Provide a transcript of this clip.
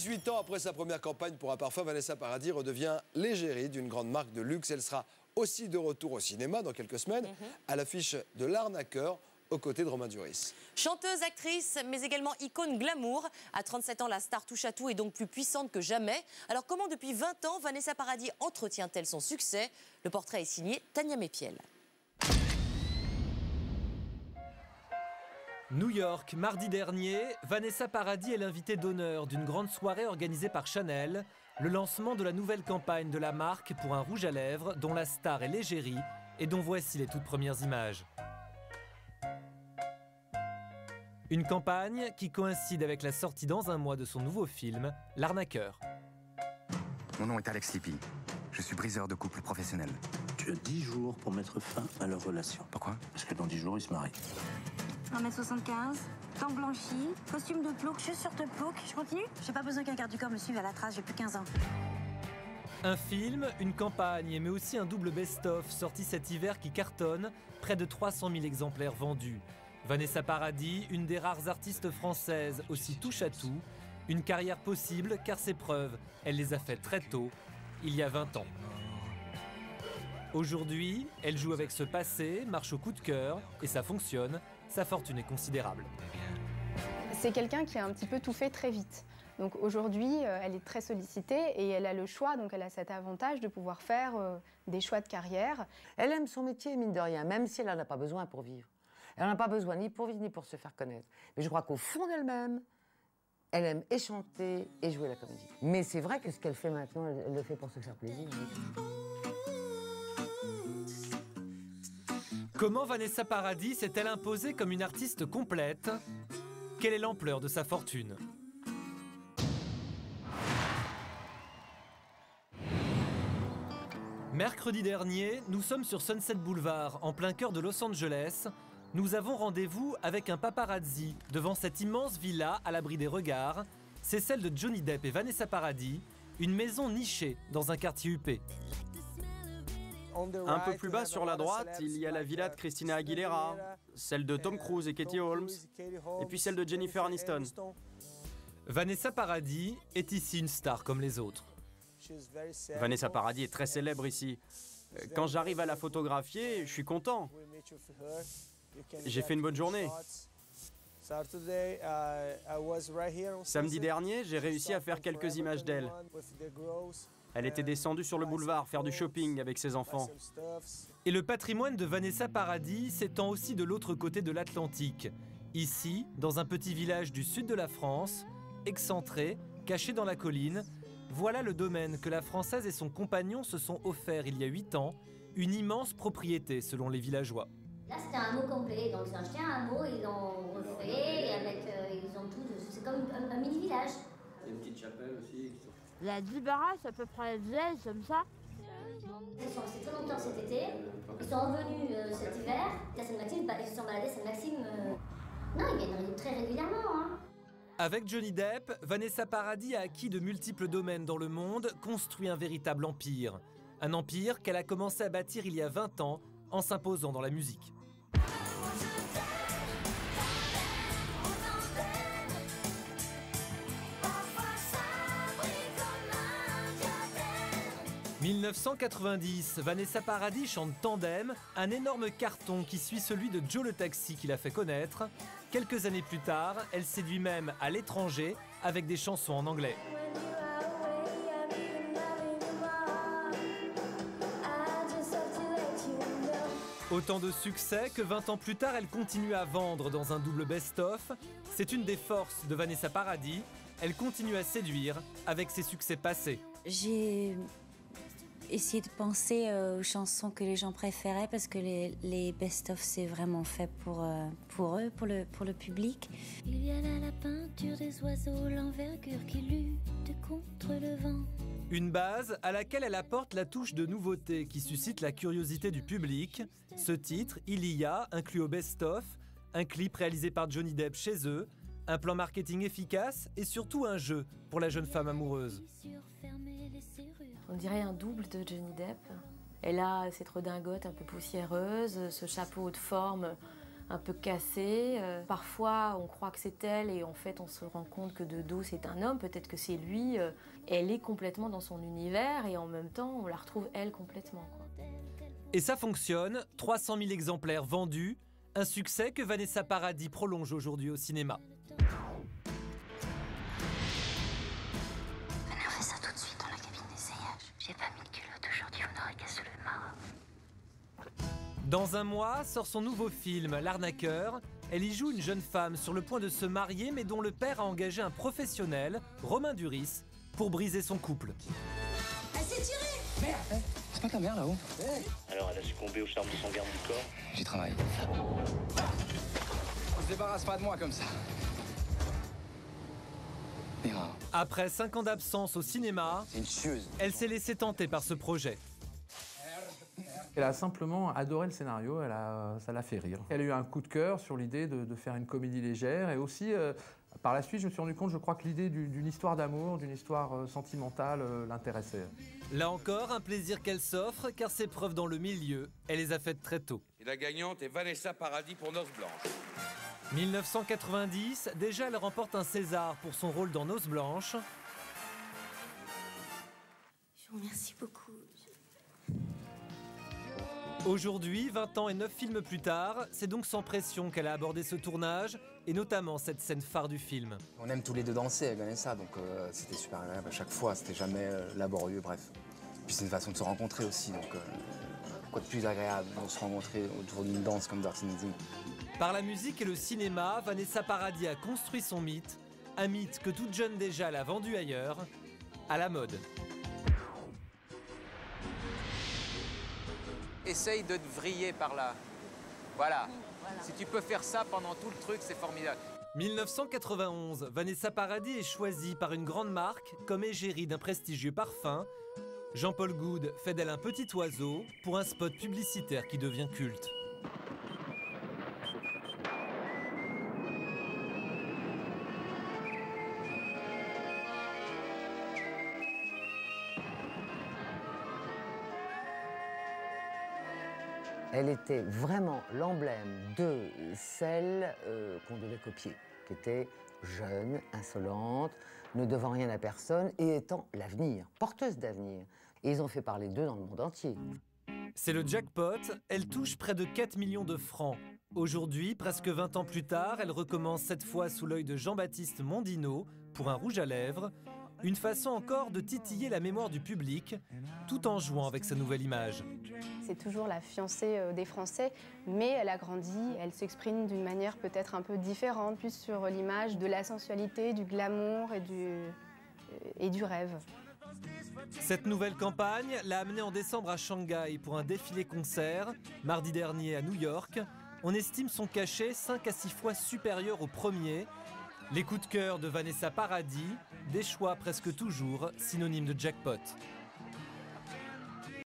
18 ans après sa première campagne pour un parfum, Vanessa Paradis redevient l'égérie d'une grande marque de luxe. Elle sera aussi de retour au cinéma dans quelques semaines, à l'affiche de L'Arnaqueur, aux côtés de Romain Duris. Chanteuse, actrice, mais également icône glamour. À 37 ans, la star touche à tout est donc plus puissante que jamais. Alors comment depuis 20 ans, Vanessa Paradis entretient-elle son succès? Le portrait est signé Tania Mépiel. New York, mardi dernier, Vanessa Paradis est l'invitée d'honneur d'une grande soirée organisée par Chanel, le lancement de la nouvelle campagne de la marque pour un rouge à lèvres dont la star est l'égérie et dont voici les toutes premières images. Une campagne qui coïncide avec la sortie dans un mois de son nouveau film, L'Arnaqueur. Mon nom est Alex Lippi. Je suis briseur de couple professionnel. Tu as 10 jours pour mettre fin à leur relation. Pourquoi? Parce que dans 10 jours, ils se marient. 1m75, dents blanchies, costume de plouc, chaussures de plouc. Je continue? J'ai pas besoin qu'un garde du corps me suive à la trace, j'ai plus 15 ans. Un film, une campagne, mais aussi un double best-of sorti cet hiver qui cartonne, près de 300 000 exemplaires vendus. Vanessa Paradis, une des rares artistes françaises aussi touche à tout, une carrière possible car ses preuves, elle les a faites très tôt, il y a 20 ans. Aujourd'hui, elle joue avec ce passé, marche au coup de cœur, et ça fonctionne, sa fortune est considérable. C'est quelqu'un qui a un petit peu tout fait très vite. Donc aujourd'hui, elle est très sollicitée et elle a le choix, donc elle a cet avantage de pouvoir faire des choix de carrière. Elle aime son métier, mine de rien, même si elle n'en a pas besoin pour vivre. Elle n'en a pas besoin ni pour vivre ni pour se faire connaître. Mais je crois qu'au fond d'elle-même, elle aime et chanter et jouer la comédie. Mais c'est vrai que ce qu'elle fait maintenant, elle le fait pour se faire plaisir. Comment Vanessa Paradis s'est-elle imposée comme une artiste complète? Quelle est l'ampleur de sa fortune? Mercredi dernier, nous sommes sur Sunset Boulevard, en plein cœur de Los Angeles. Nous avons rendez-vous avec un paparazzi devant cette immense villa à l'abri des regards. C'est celle de Johnny Depp et Vanessa Paradis, une maison nichée dans un quartier huppé. Un peu plus bas sur la droite, il y a la villa de Christina Aguilera, celle de Tom Cruise et Katie Holmes, et puis celle de Jennifer Aniston. Vanessa Paradis est ici une star comme les autres. Vanessa Paradis est très célèbre ici. Quand j'arrive à la photographier, je suis content. J'ai fait une bonne journée. Samedi dernier, j'ai réussi à faire quelques images d'elle. Elle était descendue sur le boulevard faire du shopping avec ses enfants. Et le patrimoine de Vanessa Paradis s'étend aussi de l'autre côté de l'Atlantique. Ici, dans un petit village du sud de la France, excentré, caché dans la colline, voilà le domaine que la Française et son compagnon se sont offerts il y a 8 ans, une immense propriété selon les villageois. Là, c'était un hameau complet, donc ils ont acheté un hameau, ils l'ont refait, et avec, ils ont tout, c'est comme un mini-village. Il y a une petite chapelle aussi. Il y a 10 baraques à peu près vieilles, comme ça. Ils sont restés très longtemps cet été, ils sont revenus cet hiver, à Sainte-Maxime, ils se sont baladés à Sainte-Maxime. Non, ils viennent très régulièrement. Hein. Avec Johnny Depp, Vanessa Paradis a acquis de multiples domaines dans le monde, construit un véritable empire. Un empire qu'elle a commencé à bâtir il y a 20 ans en s'imposant dans la musique. « 1990, Vanessa Paradis chante Tandem, un énorme carton qui suit celui de Joe le Taxi qui l'a fait connaître. Quelques années plus tard, elle séduit même à l'étranger avec des chansons en anglais. Autant de succès que 20 ans plus tard, elle continue à vendre dans un double best-of. C'est une des forces de Vanessa Paradis. Elle continue à séduire avec ses succès passés. J'ai essayé de penser aux chansons que les gens préféraient parce que les best-of, c'est vraiment fait pour eux, pour le public. Il y a là la peinture des oiseaux, l'envergure qui lutte contre le vent. Une base à laquelle elle apporte la touche de nouveauté qui suscite la curiosité du public. Ce titre, Il y a, inclus au best-of, un clip réalisé par Johnny Depp chez eux, un plan marketing efficace et surtout un jeu pour la jeune femme amoureuse. On dirait un double de Johnny Depp. Elle a cette redingote un peu poussiéreuse, ce chapeau de forme un peu cassée. Parfois, on croit que c'est elle et en fait, on se rend compte que de dos, c'est un homme. Peut-être que c'est lui. Elle est complètement dans son univers et en même temps, on la retrouve elle complètement, quoi. Et ça fonctionne, 300 000 exemplaires vendus, un succès que Vanessa Paradis prolonge aujourd'hui au cinéma. On fait ça tout de suite dans la cabine d'essayage. J'ai pas mis de culotte aujourd'hui, vous n'aurez qu'à se le marre. Dans un mois, sort son nouveau film, L'Arnaqueur. Elle y joue une jeune femme sur le point de se marier, mais dont le père a engagé un professionnel, Romain Duris, pour briser son couple. Elle s'est tirée! Merde, c'est pas ta mère là-haut. Alors elle a succombé au charme de son garde du corps. J'y travaille. On se débarrasse pas de moi comme ça. Mira. Après 5 ans d'absence au cinéma, C'est une tueuse. elle s'est laissée tenter par ce projet. Elle a simplement adoré le scénario, ça l'a fait rire. Elle a eu un coup de cœur sur l'idée de faire une comédie légère et aussi, par la suite, je me suis rendu compte, je crois que l'idée d'une histoire d'amour, d'une histoire sentimentale l'intéressait. Là encore, un plaisir qu'elle s'offre, car ses preuves dans le milieu, elle les a faites très tôt. Et la gagnante est Vanessa Paradis pour Noces Blanches. 1990, déjà elle remporte un César pour son rôle dans Noces Blanches. Je vous remercie beaucoup. Aujourd'hui, 20 ans et 9 films plus tard, c'est donc sans pression qu'elle a abordé ce tournage, et notamment cette scène phare du film. On aime tous les deux danser avec Vanessa, donc c'était super agréable à chaque fois, c'était jamais laborieux, bref. Puis c'est une façon de se rencontrer aussi, donc quoi de plus agréable de se rencontrer autour d'une danse comme Dirty Dancing. Par la musique et le cinéma, Vanessa Paradis a construit son mythe, un mythe que toute jeune déjà l'a vendu ailleurs, à la mode. Essaye de te vriller par là. Voilà. Si tu peux faire ça pendant tout le truc, c'est formidable. 1991, Vanessa Paradis est choisie par une grande marque comme égérie d'un prestigieux parfum. Jean-Paul Goude fait d'elle un petit oiseau pour un spot publicitaire qui devient culte. Elle était vraiment l'emblème de celle qu'on devait copier, qui était jeune, insolente, ne devant rien à personne et étant l'avenir, porteuse d'avenir. Et ils ont fait parler d'eux dans le monde entier. C'est le jackpot, elle touche près de 4 millions de francs. Aujourd'hui, presque 20 ans plus tard, elle recommence cette fois sous l'œil de Jean-Baptiste Mondino pour un rouge à lèvres. Une façon encore de titiller la mémoire du public, tout en jouant avec sa nouvelle image. C'est toujours la fiancée des Français, mais elle a grandi, elle s'exprime d'une manière peut-être un peu différente, plus sur l'image de la sensualité, du glamour et du rêve. Cette nouvelle campagne l'a amenée en décembre à Shanghai pour un défilé-concert, mardi dernier à New York. On estime son cachet 5 à 6 fois supérieur au premier. Les coups de cœur de Vanessa Paradis, des choix presque toujours synonymes de jackpot.